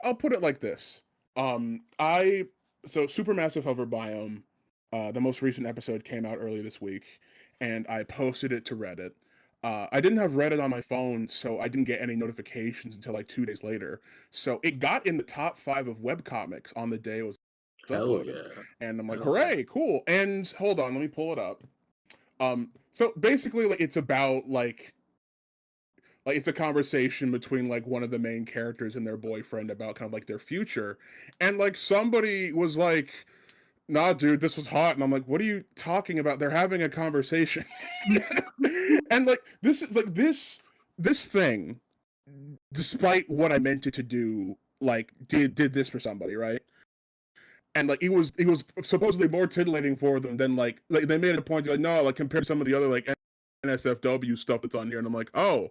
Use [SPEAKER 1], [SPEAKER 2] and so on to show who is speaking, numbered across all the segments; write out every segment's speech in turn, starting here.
[SPEAKER 1] I'll put it like this. I so Supermassive Hover Biome, the most recent episode came out early this week, and I posted it to Reddit. I didn't have Reddit on my phone, so I didn't get any notifications until like 2 days later. So it got in the top 5 of webcomics on the day it was
[SPEAKER 2] Hell
[SPEAKER 1] uploaded,
[SPEAKER 2] yeah.
[SPEAKER 1] and I'm like,
[SPEAKER 2] Hell yeah.
[SPEAKER 1] hooray, cool! And hold on, let me pull it up. So basically, like it's about like it's a conversation between like one of the main characters and their boyfriend about kind of like their future, and like somebody was like, nah dude, this was hot, and I'm like, what are you talking about? They're having a conversation. And like this is like this thing, despite what I meant it to do, like did this for somebody, right? And like he was supposedly more titillating for them than like they made a point like, no, like compared to some of the other like NSFW stuff that's on here, and I'm like, oh,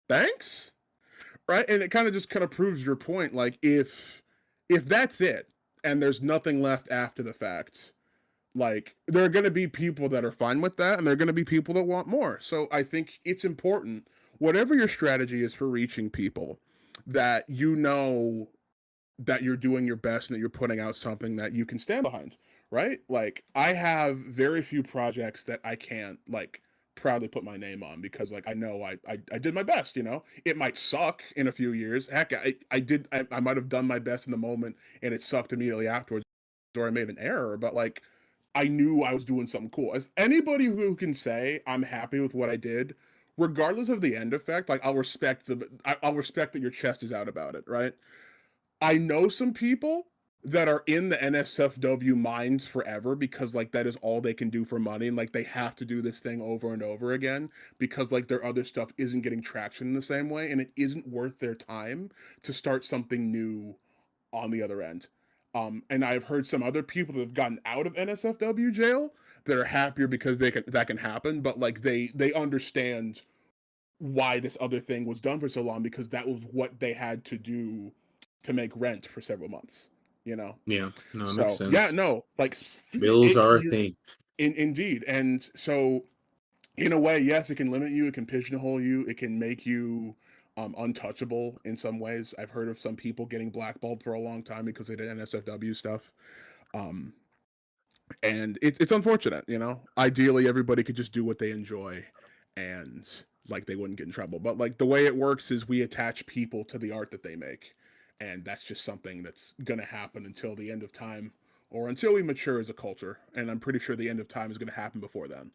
[SPEAKER 1] thanks, right? And it kind of proves your point. Like if that's it and there's nothing left after the fact, like there are going to be people that are fine with that, and there are going to be people that want more. So I think it's important, whatever your strategy is for reaching people, that you know that you're doing your best and that you're putting out something that you can stand behind, right? Like I have very few projects that I can't like proudly put my name on because like I know I did my best, you know. It might suck in a few years. Heck, I might have done my best in the moment and it sucked immediately afterwards, or I made an error, but like I knew I was doing something cool. As anybody who can say I'm happy with what I did, regardless of the end effect, like I'll respect that your chest is out about it, right? I know some people that are in the NSFW minds forever because like that is all they can do for money, and like they have to do this thing over and over again because like their other stuff isn't getting traction in the same way, and it isn't worth their time to start something new on the other end. And I've heard some other people that have gotten out of NSFW jail that are happier because that can happen, but like they understand why this other thing was done for so long because that was what they had to do to make rent for several months, you know.
[SPEAKER 2] Yeah. No, it makes
[SPEAKER 1] So yeah,
[SPEAKER 2] sense.
[SPEAKER 1] no, like
[SPEAKER 2] Bills are a thing.
[SPEAKER 1] indeed, and so in a way, yes, it can limit you, it can pigeonhole you, it can make you untouchable in some ways. I've heard of some people getting blackballed for a long time because they did NSFW stuff. Um, and it's unfortunate, you know. Ideally, everybody could just do what they enjoy, and like they wouldn't get in trouble. But like the way it works is we attach people to the art that they make, and that's just something that's gonna happen until the end of time, or until we mature as a culture. And I'm pretty sure the end of time is gonna happen before then.